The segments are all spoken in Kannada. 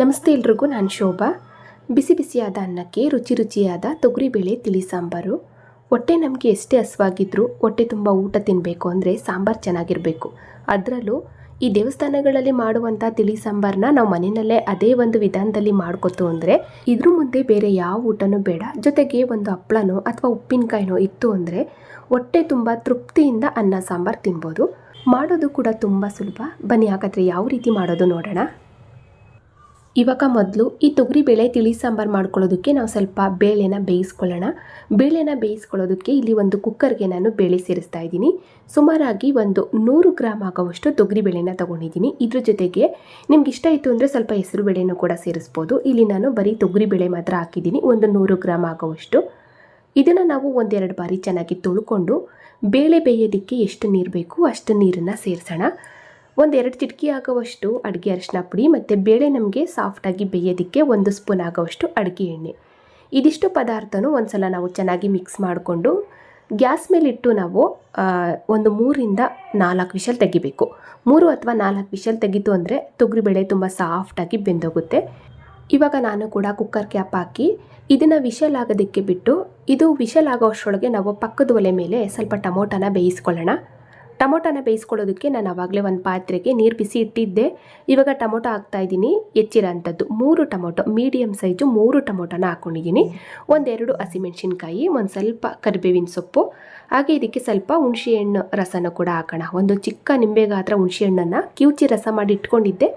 ನಮಸ್ತೆ ಎಲ್ರಿಗೂ, ನಾನು ಶೋಭಾ. ಬಿಸಿ ಬಿಸಿಯಾದ ಅನ್ನಕ್ಕೆ ರುಚಿ ರುಚಿಯಾದ ತೊಗರಿಬೇಳೆ ತಿಳಿ ಸಾಂಬಾರು. ಹೊಟ್ಟೆ ನಮಗೆ ಎಷ್ಟೇ ಹಸುವಾಗಿದ್ರೂ ಹೊಟ್ಟೆ ತುಂಬ ಊಟ ತಿನ್ನಬೇಕು ಅಂದರೆ ಸಾಂಬಾರು ಚೆನ್ನಾಗಿರಬೇಕು. ಅದರಲ್ಲೂ ಈ ದೇವಸ್ಥಾನಗಳಲ್ಲಿ ಮಾಡುವಂಥ ತಿಳಿ ಸಾಂಬಾರನ್ನ ನಾವು ಮನೆಯಲ್ಲೇ ಅದೇ ಒಂದು ವಿಧಾನದಲ್ಲಿ ಮಾಡ್ಕೊತು ಅಂದರೆ ಇದ್ರ ಮುಂದೆ ಬೇರೆ ಯಾವ ಊಟನೂ ಬೇಡ. ಜೊತೆಗೆ ಒಂದು ಹಪ್ಪಳನೋ ಅಥವಾ ಉಪ್ಪಿನಕಾಯಿನೋ ಇತ್ತು ಅಂದರೆ ಹೊಟ್ಟೆ ತುಂಬ ತೃಪ್ತಿಯಿಂದ ಅನ್ನ ಸಾಂಬಾರು ತಿನ್ಬೋದು. ಮಾಡೋದು ಕೂಡ ತುಂಬ ಸುಲಭ. ಬನ್ನಿ ಹಾಗಾದರೆ ಯಾವ ರೀತಿ ಮಾಡೋದು ನೋಡೋಣ. ಇವಾಗ ಮೊದಲು ಈ ತೊಗರಿಬೇಳೆ ತಿಳಿ ಸಾಂಬಾರು ಮಾಡ್ಕೊಳ್ಳೋದಕ್ಕೆ ನಾವು ಸ್ವಲ್ಪ ಬೇಳೆನ ಬೇಯಿಸ್ಕೊಳ್ಳೋಣ. ಬೇಳೆನ ಬೇಯಿಸ್ಕೊಳ್ಳೋದಕ್ಕೆ ಇಲ್ಲಿ ಒಂದು ಕುಕ್ಕರ್ಗೆ ನಾನು ಬೇಳೆ ಸೇರಿಸ್ತಾ ಇದ್ದೀನಿ. ಸುಮಾರಾಗಿ ಒಂದು 100 ಗ್ರಾಮ್ ಆಗೋವಷ್ಟು ತೊಗರಿಬೇಳೆನ ತೊಗೊಂಡಿದ್ದೀನಿ. ಇದ್ರ ಜೊತೆಗೆ ನಿಮ್ಗೆ ಇಷ್ಟ ಇತ್ತು ಅಂದರೆ ಸ್ವಲ್ಪ ಹೆಸರು ಬೇಳೆನೂ ಕೂಡ ಸೇರಿಸ್ಬೋದು. ಇಲ್ಲಿ ನಾನು ಬರೀ ತೊಗರಿಬೇಳೆ ಮಾತ್ರ ಹಾಕಿದ್ದೀನಿ, ಒಂದು 100 ಗ್ರಾಮ್ ಆಗೋವಷ್ಟು. ಇದನ್ನು ನಾವು ಒಂದೆರಡು ಬಾರಿ ಚೆನ್ನಾಗಿ ತೊಳ್ಕೊಂಡು ಬೇಳೆ ಬೇಯೋದಕ್ಕೆ ಎಷ್ಟು ನೀರು ಬೇಕು ಅಷ್ಟು ನೀರನ್ನು ಸೇರಿಸೋಣ. ಒಂದೆರಡು ಚಿಟಕಿ ಆಗೋವಷ್ಟು ಅಡುಗೆ ಅರಿಶಿನ ಪುಡಿ ಮತ್ತು ಬೇಳೆ ನಮಗೆ ಸಾಫ್ಟಾಗಿ ಬೇಯೋದಕ್ಕೆ 1 ಸ್ಪೂನ್ ಆಗೋವಷ್ಟು ಅಡುಗೆ ಎಣ್ಣೆ. ಇದಿಷ್ಟು ಪದಾರ್ಥನೂ ಒಂದು ಸಲ ನಾವು ಚೆನ್ನಾಗಿ ಮಿಕ್ಸ್ ಮಾಡಿಕೊಂಡು ಗ್ಯಾಸ್ ಮೇಲಿಟ್ಟು ನಾವು ಒಂದು 3ರಿಂದ 4 ವಿಷಲ್ ತೆಗಿಬೇಕು. 3 ಅಥವಾ 4 ವಿಷಲ್ ತೆಗಿತು ಅಂದರೆ ತೊಗರಿಬೇಳೆ ತುಂಬ ಸಾಫ್ಟಾಗಿ ಬೆಂದೋಗುತ್ತೆ. ಇವಾಗ ನಾನು ಕೂಡ ಕುಕ್ಕರ್ ಕ್ಯಾಪ್ ಹಾಕಿ ಇದನ್ನು ವಿಷಲ್ ಆಗೋದಕ್ಕೆ ಬಿಟ್ಟು, ಇದು ವಿಷಲ್ ಆಗೋಷ್ಟರೊಳಗೆ ನಾವು ಪಕ್ಕದ ಒಲೆ ಮೇಲೆ ಸ್ವಲ್ಪ ಟೊಮೊಟೊನ ಬೇಯಿಸ್ಕೊಳ್ಳೋಣ. ಟೊಮೊಟೊನ ಬೇಯಿಸ್ಕೊಳ್ಳೋದಕ್ಕೆ ನಾನು ಆವಾಗಲೇ ಒಂದು ಪಾತ್ರೆಗೆ ನೀರು ಬಿಸಿ ಇಟ್ಟಿದ್ದೆ. ಇವಾಗ ಟೊಮೊಟೊ ಹಾಕ್ತಾಯಿದ್ದೀನಿ, ಹೆಚ್ಚಿರೋಂಥದ್ದು 3 ಟೊಮೊಟೊ, ಮೀಡಿಯಮ್ ಸೈಜು 3 ಟೊಮೊಟೊನ ಹಾಕ್ಕೊಂಡಿದ್ದೀನಿ. 1-2 ಹಸಿಮೆಣ್ಸಿನ್ಕಾಯಿ, ಒಂದು ಸ್ವಲ್ಪ ಕರಿಬೇವಿನ ಸೊಪ್ಪು, ಹಾಗೆ ಇದಕ್ಕೆ ಸ್ವಲ್ಪ ಹುಣಸೆಹಣ್ಣು ರಸನ ಕೂಡ ಹಾಕೋಣ. ಒಂದು ಚಿಕ್ಕ ನಿಂಬೆ ಗಾತ್ರ ಹುಣಸೆಹಣ್ಣನ್ನು ಕಿವುಚಿ ರಸ ಮಾಡಿ ಇಟ್ಕೊಂಡಿದ್ದೆ,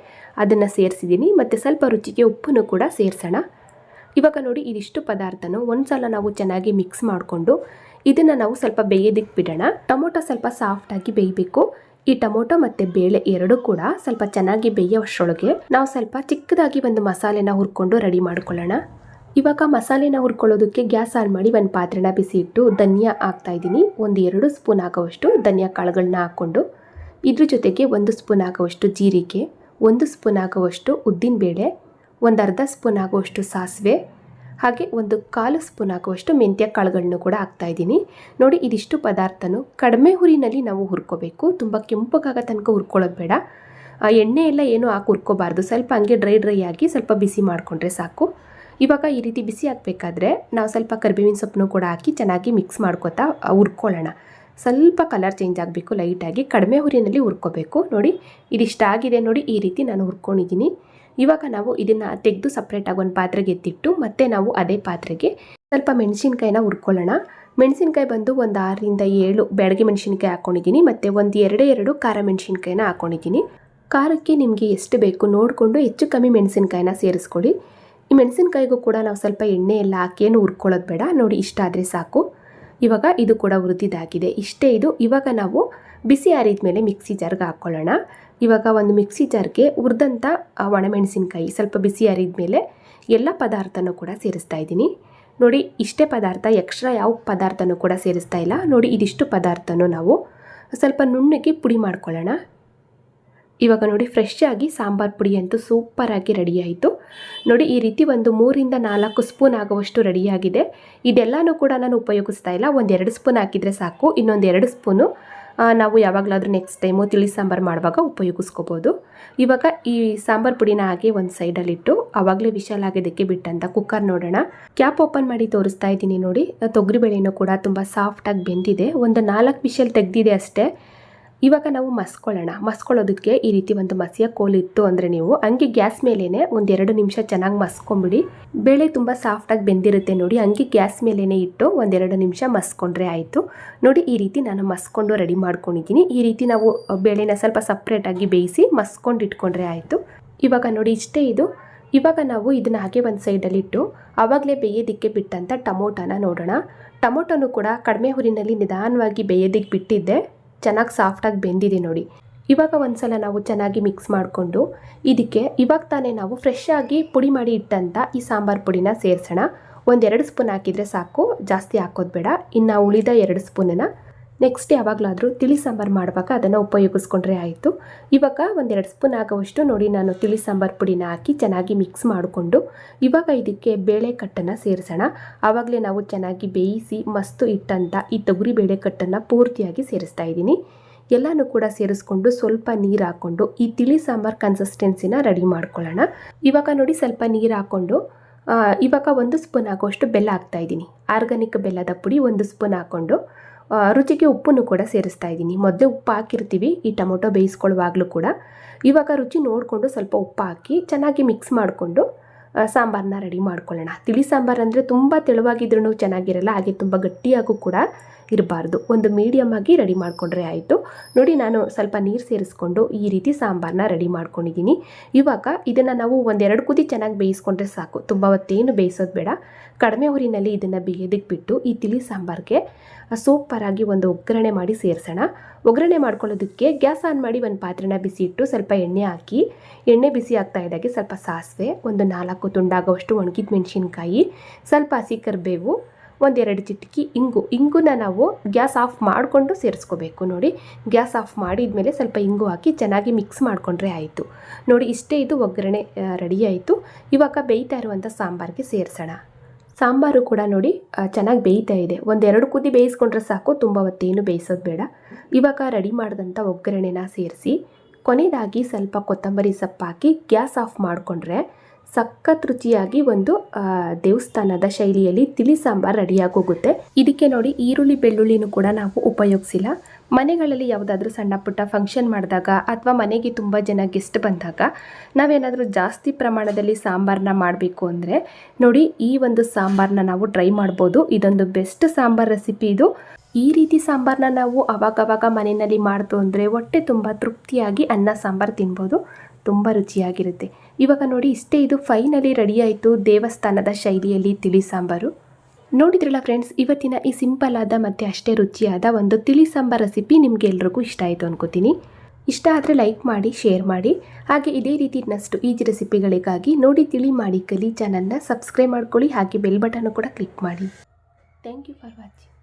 ಅದನ್ನು ಸೇರಿಸಿದ್ದೀನಿ. ಮತ್ತು ಸ್ವಲ್ಪ ರುಚಿಗೆ ಉಪ್ಪನ್ನು ಕೂಡ ಸೇರಿಸೋಣ. ಇವಾಗ ನೋಡಿ, ಇದಿಷ್ಟು ಪದಾರ್ಥನೂ ಒಂದು ಸಲ ನಾವು ಚೆನ್ನಾಗಿ ಮಿಕ್ಸ್ ಮಾಡಿಕೊಂಡು ಇದನ್ನು ನಾವು ಸ್ವಲ್ಪ ಬೇಯೋದಕ್ಕೆ ಬಿಡೋಣ. ಟೊಮೊಟೊ ಸ್ವಲ್ಪ ಸಾಫ್ಟಾಗಿ ಬೇಯಬೇಕು. ಈ ಟೊಮೊಟೊ ಮತ್ತು ಬೇಳೆ ಎರಡೂ ಕೂಡ ಸ್ವಲ್ಪ ಚೆನ್ನಾಗಿ ಬೇಯೋಷ್ಟರೊಳಗೆ ನಾವು ಸ್ವಲ್ಪ ಚಿಕ್ಕದಾಗಿ ಒಂದು ಮಸಾಲೆನ ಹುರ್ಕೊಂಡು ರೆಡಿ ಮಾಡ್ಕೊಳ್ಳೋಣ. ಇವಾಗ ಮಸಾಲೆನ ಹುರ್ಕೊಳ್ಳೋದಕ್ಕೆ ಗ್ಯಾಸ್ ಆನ್ ಮಾಡಿ ಒಂದು ಪಾತ್ರೆನ ಬಿಸಿ ಇಟ್ಟು ಧನಿಯಾ ಹಾಕ್ತಾಯಿದ್ದೀನಿ. 1-2 ಸ್ಪೂನ್ ಆಗೋವಷ್ಟು ಧನಿಯಾ ಕಾಳುಗಳನ್ನ ಹಾಕ್ಕೊಂಡು ಇದ್ರ ಜೊತೆಗೆ 1 ಸ್ಪೂನ್ ಆಗೋವಷ್ಟು ಜೀರಿಗೆ, 1 ಸ್ಪೂನ್ ಆಗೋವಷ್ಟು ಉದ್ದಿನಬೇಳೆ, ಒಂದು ಅರ್ಧ ಸ್ಪೂನ್ ಆಗುವಷ್ಟು ಸಾಸಿವೆ, ಹಾಗೆ 1/4 ಸ್ಪೂನ್ ಆಗುವಷ್ಟು ಮೆಂತ್ಯ ಕಾಳುಗಳನ್ನು ಕೂಡ ಹಾಕ್ತಾಯಿದ್ದೀನಿ. ನೋಡಿ, ಇದಿಷ್ಟು ಪದಾರ್ಥನೂ ಕಡಿಮೆ ಹುರಿನಲ್ಲಿ ನಾವು ಹುರ್ಕೋಬೇಕು. ತುಂಬ ಕೆಂಪಗಾಗೋ ತನಕ ಹುರ್ಕೊಳ್ಳೋದು ಬೇಡ. ಎಣ್ಣೆ ಎಲ್ಲ ಏನೂ ಹಾಕಿ ಹುರ್ಕೋಬಾರ್ದು. ಸ್ವಲ್ಪ ಹಂಗೆ ಡ್ರೈ ಆಗಿ ಸ್ವಲ್ಪ ಬಿಸಿ ಮಾಡಿಕೊಂಡ್ರೆ ಸಾಕು. ಇವಾಗ ಈ ರೀತಿ ಬಿಸಿ ಹಾಕಬೇಕಾದ್ರೆ ನಾವು ಸ್ವಲ್ಪ ಕರಿಬೇವಿನ ಸೊಪ್ಪನ್ನು ಕೂಡ ಹಾಕಿ ಚೆನ್ನಾಗಿ ಮಿಕ್ಸ್ ಮಾಡ್ಕೊತಾ ಹುರ್ಕೊಳ್ಳೋಣ. ಸ್ವಲ್ಪ ಕಲರ್ ಚೇಂಜ್ ಆಗಬೇಕು, ಲೈಟಾಗಿ ಕಡಿಮೆ ಹುರಿನಲ್ಲಿ ಹುರ್ಕೋಬೇಕು. ನೋಡಿ, ಇದಿಷ್ಟಾಗಿದೆ. ನೋಡಿ, ಈ ರೀತಿ ನಾನು ಹುರ್ಕೊಂಡಿದ್ದೀನಿ. ಇವಾಗ ನಾವು ಇದನ್ನು ತೆಗೆದು ಸಪ್ರೇಟಾಗಿ ಒಂದು ಪಾತ್ರೆಗೆ ಎತ್ತಿಟ್ಟು ಮತ್ತೆ ನಾವು ಅದೇ ಪಾತ್ರೆಗೆ ಸ್ವಲ್ಪ ಮೆಣಸಿನ್ಕಾಯಿನ ಹುರ್ಕೊಳ್ಳೋಣ. ಮೆಣಸಿನ್ಕಾಯಿ ಬಂದು ಒಂದು 6-7 ಬ್ಯಾಡಗೆ ಮೆಣಸಿನ್ಕಾಯಿ ಹಾಕ್ಕೊಂಡಿದ್ದೀನಿ. ಮತ್ತು ಒಂದು 2 ಖಾರ ಮೆಣಸಿನ್ಕಾಯಿನ ಹಾಕ್ಕೊಂಡಿದ್ದೀನಿ. ಖಾರಕ್ಕೆ ನಿಮಗೆ ಎಷ್ಟು ಬೇಕು ನೋಡಿಕೊಂಡು ಹೆಚ್ಚು ಕಮ್ಮಿ ಮೆಣಸಿನ್ಕಾಯಿನ ಸೇರಿಸ್ಕೊಳ್ಳಿ. ಈ ಮೆಣಸಿನ್ಕಾಯಿಗೂ ಕೂಡ ನಾವು ಸ್ವಲ್ಪ ಎಣ್ಣೆ ಎಲ್ಲ ಹಾಕಿ ಏನು ಹುರ್ಕೊಳ್ಳೋದು ಬೇಡ. ನೋಡಿ, ಇಷ್ಟ ಆದರೆ ಸಾಕು. ಇವಾಗ ಇದು ಕೂಡ ಹುರಿದಿದ್ದಾಗಿದೆ, ಇಷ್ಟೇ ಇದು. ಇವಾಗ ನಾವು ಬಿಸಿ ಆರಿದ ಮೇಲೆ ಮಿಕ್ಸಿ ಜಾರ್ಗೆ ಹಾಕ್ಕೊಳ್ಳೋಣ. ಇವಾಗ ಒಂದು ಮಿಕ್ಸಿ ಜಾರ್ಗೆ ಹುರಿದಂಥ ಒಣಮೆಣಸಿನ್ಕಾಯಿ ಸ್ವಲ್ಪ ಬಿಸಿ ಆರಿದ ಮೇಲೆ ಎಲ್ಲ ಪದಾರ್ಥನೂ ಕೂಡ ಸೇರಿಸ್ತಾ ಇದ್ದೀನಿ. ನೋಡಿ, ಇಷ್ಟೇ ಪದಾರ್ಥ, ಎಕ್ಸ್ಟ್ರಾ ಯಾವ ಪದಾರ್ಥನೂ ಕೂಡ ಸೇರಿಸ್ತಾ ಇಲ್ಲ. ನೋಡಿ, ಇದಿಷ್ಟು ಪದಾರ್ಥನೂ ನಾವು ಸ್ವಲ್ಪ ನುಣ್ಣಗೆ ಪುಡಿ ಮಾಡ್ಕೊಳ್ಳೋಣ. ಇವಾಗ ನೋಡಿ, ಫ್ರೆಶ್ ಆಗಿ ಸಾಂಬಾರು ಪುಡಿ ಅಂತೂ ಸೂಪರಾಗಿ ರೆಡಿ ಆಯಿತು. ನೋಡಿ, ಈ ರೀತಿ ಒಂದು 3-4 ಸ್ಪೂನ್ ಆಗುವಷ್ಟು ರೆಡಿಯಾಗಿದೆ. ಇದೆಲ್ಲನೂ ಕೂಡ ನಾನು ಉಪಯೋಗಿಸ್ತಾ ಇಲ್ಲ, 1-2 ಸ್ಪೂನ್ ಹಾಕಿದರೆ ಸಾಕು. ಇನ್ನೊಂದು 2 ಸ್ಪೂನು ನಾವು ಯಾವಾಗಲಾದರೂ ನೆಕ್ಸ್ಟ್ ಟೈಮು ತಿಳಿ ಸಾಂಬಾರು ಮಾಡುವಾಗ ಉಪಯೋಗಿಸ್ಕೋಬೋದು. ಇವಾಗ ಈ ಸಾಂಬಾರು ಪುಡಿನ ಹಾಗೆ ಒಂದು ಸೈಡಲ್ಲಿಟ್ಟು ಆವಾಗಲೇ ವಿಶಾಲ್ ಆಗೋದಕ್ಕೆ ಬಿಟ್ಟಂತ ಕುಕ್ಕರ್ ನೋಡೋಣ. ಕ್ಯಾಪ್ ಓಪನ್ ಮಾಡಿ ತೋರಿಸ್ತಾ ಇದ್ದೀನಿ. ನೋಡಿ, ತೊಗರಿಬೇಳೆನೂ ಕೂಡ ತುಂಬ ಸಾಫ್ಟಾಗಿ ಬೆಂದಿದೆ. ಒಂದು 4 ವಿಶಲ್ ತೆಗೆದಿದೆ ಅಷ್ಟೇ. ಇವಾಗ ನಾವು ಮಸ್ಕೊಳ್ಳೋದಕ್ಕೆ ಈ ರೀತಿ ಒಂದು ಮಸಿಯ ಕೋಲ್ ಇತ್ತು ಅಂದರೆ ನೀವು ಹಂಗೆ ಗ್ಯಾಸ್ ಮೇಲೇ 1-2 ನಿಮಿಷ ಚೆನ್ನಾಗಿ ಮಸ್ಕೊಂಬಿಡಿ. ಬೇಳೆ ತುಂಬ ಸಾಫ್ಟಾಗಿ ಬೆಂದಿರುತ್ತೆ. ನೋಡಿ, ಹಂಗೆ ಗ್ಯಾಸ್ ಮೇಲೇ ಇಟ್ಟು 1-2 ನಿಮಿಷ ಮಸ್ಕೊಂಡ್ರೆ ಆಯಿತು. ನೋಡಿ, ಈ ರೀತಿ ನಾನು ಮಸ್ಕೊಂಡು ರೆಡಿ ಮಾಡ್ಕೊಂಡಿದ್ದೀನಿ. ಈ ರೀತಿ ನಾವು ಬೇಳೆನ ಸ್ವಲ್ಪ ಸಪ್ರೇಟಾಗಿ ಬೇಯಿಸಿ ಮಸ್ಕೊಂಡು ಇಟ್ಕೊಂಡ್ರೆ ಆಯಿತು. ಇವಾಗ ನೋಡಿ, ಇಷ್ಟೇ ಇದು. ಇವಾಗ ನಾವು ಇದನ್ನು ಹಾಗೆ ಒಂದು ಸೈಡಲ್ಲಿಟ್ಟು ಆವಾಗಲೇ ಬೇಯೋದಕ್ಕೆ ಬಿಟ್ಟಂಥ ಟೊಮೊಟೊನ ನೋಡೋಣ. ಟೊಮೊಟೊನೂ ಕೂಡ ಕಡಿಮೆ ಹುರಿನಲ್ಲಿ ನಿಧಾನವಾಗಿ ಬೇಯೋದಕ್ಕೆ ಬಿಟ್ಟಿದ್ದೆ, ಚೆನ್ನಾಗಿ ಸಾಫ್ಟಾಗಿ ಬೆಂದಿದೆ. ನೋಡಿ, ಇವಾಗ ಒಂದ್ಸಲ ನಾವು ಚೆನ್ನಾಗಿ ಮಿಕ್ಸ್ ಮಾಡಿಕೊಂಡು ಇದಕ್ಕೆ ಇವಾಗ ತಾನೇ ನಾವು ಫ್ರೆಶ್ ಆಗಿ ಪುಡಿ ಮಾಡಿ ಇಟ್ಟಂಥ ಈ ಸಾಂಬಾರು ಪುಡಿನ ಸೇರಿಸೋಣ. 1-2 ಸ್ಪೂನ್ ಹಾಕಿದರೆ ಸಾಕು, ಜಾಸ್ತಿ ಹಾಕೋದು ಬೇಡ. ಇನ್ನು ಉಳಿದ 2 ಸ್ಪೂನನ್ನು ನೆಕ್ಸ್ಟ್ ಯಾವಾಗಲಾದರೂ ತಿಳಿ ಸಾಂಬಾರು ಮಾಡುವಾಗ ಅದನ್ನು ಉಪಯೋಗಿಸ್ಕೊಂಡ್ರೆ ಆಯಿತು. ಇವಾಗ 1-2 ಸ್ಪೂನ್ ಆಗೋವಷ್ಟು ನೋಡಿ ನಾನು ತಿಳಿ ಸಾಂಬಾರು ಪುಡಿನ ಹಾಕಿ ಚೆನ್ನಾಗಿ ಮಿಕ್ಸ್ ಮಾಡಿಕೊಂಡು ಇವಾಗ ಇದಕ್ಕೆ ಬೇಳೆ ಕಟ್ಟನ್ನು ಸೇರಿಸೋಣ. ಆವಾಗಲೇ ನಾವು ಚೆನ್ನಾಗಿ ಬೇಯಿಸಿ ಮಸ್ತು ಇಟ್ಟಂಥ ಈ ತೊಗರಿ ಬೇಳೆ ಕಟ್ಟನ್ನು ಪೂರ್ತಿಯಾಗಿ ಸೇರಿಸ್ತಾ ಇದ್ದೀನಿ. ಎಲ್ಲನೂ ಕೂಡ ಸೇರಿಸ್ಕೊಂಡು ಸ್ವಲ್ಪ ನೀರು ಹಾಕ್ಕೊಂಡು ಈ ತಿಳಿ ಸಾಂಬಾರು ಕನ್ಸಿಸ್ಟೆನ್ಸಿನ ರೆಡಿ ಮಾಡ್ಕೊಳ್ಳೋಣ. ಇವಾಗ ನೋಡಿ ಸ್ವಲ್ಪ ನೀರು ಹಾಕ್ಕೊಂಡು ಇವಾಗ 1 ಸ್ಪೂನ್ ಆಗೋಷ್ಟು ಬೆಲ್ಲ ಹಾಕ್ತಾಯಿದ್ದೀನಿ. ಆರ್ಗಾನಿಕ್ ಬೆಲ್ಲದ ಪುಡಿ 1 ಸ್ಪೂನ್ ಹಾಕ್ಕೊಂಡು ರುಚಿಗೆ ಉಪ್ಪನ್ನು ಕೂಡ ಸೇರಿಸ್ತಾ ಇದ್ದೀನಿ. ಮೊದಲೇ ಉಪ್ಪು ಹಾಕಿರ್ತೀವಿ ಈ ಟೊಮೊಟೊ ಬೇಯಿಸ್ಕೊಳ್ಳುವಾಗಲೂ ಕೂಡ. ಇವಾಗ ರುಚಿ ನೋಡಿಕೊಂಡು ಸ್ವಲ್ಪ ಉಪ್ಪು ಹಾಕಿ ಚೆನ್ನಾಗಿ ಮಿಕ್ಸ್ ಮಾಡಿಕೊಂಡು ಸಾಂಬಾರನ್ನ ರೆಡಿ ಮಾಡ್ಕೊಳ್ಳೋಣ. ತಿಳಿ ಸಾಂಬಾರು ಅಂದರೆ ತುಂಬ ತೆಳುವಾಗಿದ್ರೂ ಚೆನ್ನಾಗಿರಲ್ಲ, ಹಾಗೆ ತುಂಬ ಗಟ್ಟಿಯಾಗೂ ಕೂಡ ಇರಬಾರ್ದು. ಒಂದು ಮೀಡಿಯಮ್ ಆಗಿ ರೆಡಿ ಮಾಡಿಕೊಂಡ್ರೆ ಆಯಿತು. ನೋಡಿ ನಾನು ಸ್ವಲ್ಪ ನೀರು ಸೇರಿಸ್ಕೊಂಡು ಈ ರೀತಿ ಸಾಂಬಾರನ್ನ ರೆಡಿ ಮಾಡ್ಕೊಂಡಿದ್ದೀನಿ. ಇವಾಗ ಇದನ್ನು ನಾವು 1-2 ಕುದಿ ಚೆನ್ನಾಗಿ ಬೇಯಿಸ್ಕೊಂಡ್ರೆ ಸಾಕು. ತುಂಬ ಹೊತ್ತೇನು ಬೇಯಿಸೋದು ಬೇಡ. ಕಡಿಮೆ ಊರಿನಲ್ಲಿ ಇದನ್ನು ಬೇಯೋದಕ್ಕೆ ಬಿಟ್ಟು ಈ ತಿಳಿ ಸಾಂಬಾರಿಗೆ ಸೂಪರಾಗಿ ಒಂದು ಒಗ್ಗರಣೆ ಮಾಡಿ ಸೇರಿಸೋಣ. ಒಗ್ಗರಣೆ ಮಾಡ್ಕೊಳ್ಳೋದಕ್ಕೆ ಗ್ಯಾಸ್ ಆನ್ ಮಾಡಿ ಒಂದು ಪಾತ್ರೆನ ಬಿಸಿ ಇಟ್ಟು ಸ್ವಲ್ಪ ಎಣ್ಣೆ ಹಾಕಿ, ಎಣ್ಣೆ ಬಿಸಿ ಆಗ್ತಾ ಇದ್ದಾಗೆ ಸ್ವಲ್ಪ ಸಾಸಿವೆ, ಒಂದು 4 ತುಂಡಾಗುವಷ್ಟು ಒಣಗಿದ ಮೆಣಸಿನ್ಕಾಯಿ, ಸ್ವಲ್ಪ ಹಸಿ ಕರಿಬೇವು, 1-2 ಚಿಟಿಕೆ ಇಂಗುನ ನಾವು ಗ್ಯಾಸ್ ಆಫ್ ಮಾಡಿಕೊಂಡು ಸೇರಿಸ್ಕೋಬೇಕು. ನೋಡಿ ಗ್ಯಾಸ್ ಆಫ್ ಮಾಡಿದ್ಮೇಲೆ ಸ್ವಲ್ಪ ಇಂಗು ಹಾಕಿ ಚೆನ್ನಾಗಿ ಮಿಕ್ಸ್ ಮಾಡಿಕೊಂಡ್ರೆ ಆಯಿತು. ನೋಡಿ ಇಷ್ಟೇ, ಇದು ಒಗ್ಗರಣೆ ರೆಡಿ ಆಯಿತು. ಇವಾಗ ಬೇಯ್ತಾ ಇರುವಂಥ ಸಾಂಬಾರಿಗೆ ಸೇರಿಸೋಣ. ಸಾಂಬಾರು ಕೂಡ ನೋಡಿ ಚೆನ್ನಾಗಿ ಬೇಯ್ತಾ ಇದೆ. 1-2 ಕುದಿ ಬೇಯಿಸ್ಕೊಂಡ್ರೆ ಸಾಕು, ತುಂಬ ಹೊತ್ತೇನು ಬೇಯಿಸೋದು ಬೇಡ. ಇವಾಗ ರೆಡಿ ಮಾಡಿದಂಥ ಒಗ್ಗರಣೆನ ಸೇರಿಸಿ ಕೊನೆಯದಾಗಿ ಸ್ವಲ್ಪ ಕೊತ್ತಂಬರಿ ಸೊಪ್ಪು ಹಾಕಿ ಗ್ಯಾಸ್ ಆಫ್ ಮಾಡಿಕೊಂಡ್ರೆ ಸಖತ್ ರುಚಿಯಾಗಿ ಒಂದು ದೇವಸ್ಥಾನದ ಶೈಲಿಯಲ್ಲಿ ತಿಳಿ ಸಾಂಬಾರು ರೆಡಿಯಾಗಿ ಹೋಗುತ್ತೆ. ಇದಕ್ಕೆ ನೋಡಿ ಈರುಳ್ಳಿ ಬೆಳ್ಳುಳ್ಳಿನೂ ಕೂಡ ನಾವು ಉಪಯೋಗಿಸಿಲ್ಲ. ಮನೆಗಳಲ್ಲಿ ಯಾವುದಾದ್ರೂ ಸಣ್ಣ ಪುಟ್ಟ ಫಂಕ್ಷನ್ ಮಾಡಿದಾಗ ಅಥವಾ ಮನೆಗೆ ತುಂಬ ಜನ ಗೆಸ್ಟ್ ಬಂದಾಗ ನಾವೇನಾದರೂ ಜಾಸ್ತಿ ಪ್ರಮಾಣದಲ್ಲಿ ಸಾಂಬಾರನ್ನ ಮಾಡಬೇಕು ಅಂದರೆ ನೋಡಿ ಈ ಒಂದು ಸಾಂಬಾರನ್ನ ನಾವು ಟ್ರೈ ಮಾಡ್ಬೋದು. ಇದೊಂದು ಬೆಸ್ಟ್ ಸಾಂಬಾರು ರೆಸಿಪಿ ಇದು. ಈ ರೀತಿ ಸಾಂಬಾರನ್ನ ನಾವು ಅವಾಗವಾಗ ಮನೆಯಲ್ಲಿ ಮಾಡ್ತು ಅಂದರೆ ಹೊಟ್ಟೆ ತುಂಬ ತೃಪ್ತಿಯಾಗಿ ಅನ್ನ ಸಾಂಬಾರು ತಿನ್ಬೋದು. ತುಂಬ ರುಚಿಯಾಗಿರುತ್ತೆ. ಇವಾಗ ನೋಡಿ ಇಷ್ಟೇ, ಇದು ಫೈನಲಿ ರೆಡಿ ಆಯಿತು ದೇವಸ್ಥಾನದ ಶೈಲಿಯಲ್ಲಿ ತಿಳಿ ಸಾಂಬಾರು. ನೋಡಿದ್ರಲ್ಲ ಫ್ರೆಂಡ್ಸ್, ಇವತ್ತಿನ ಈ ಸಿಂಪಲ್ ಆದ ಮತ್ತು ಅಷ್ಟೇ ರುಚಿಯಾದ ಒಂದು ತಿಳಿ ಸಾಂಬಾರು ರೆಸಿಪಿ ನಿಮಗೆ ಎಲ್ರಿಗೂ ಇಷ್ಟ ಆಯಿತು ಅನ್ಕೋತೀನಿ. ಇಷ್ಟ ಆದರೆ ಲೈಕ್ ಮಾಡಿ, ಶೇರ್ ಮಾಡಿ. ಹಾಗೆ ಇದೇ ರೀತಿ ಇನ್ನಷ್ಟು ಈಜಿ ರೆಸಿಪಿಗಳಿಗಾಗಿ ನೋಡಿ ತಿಳಿ ಮಾಡಿ ಕಲಿ ಚಾನಲ್ನ ಸಬ್ಸ್ಕ್ರೈಬ್ ಮಾಡ್ಕೊಳ್ಳಿ. ಹಾಗೆ ಬೆಲ್ ಬಟನ್ನು ಕೂಡ ಕ್ಲಿಕ್ ಮಾಡಿ. Thank you for watching.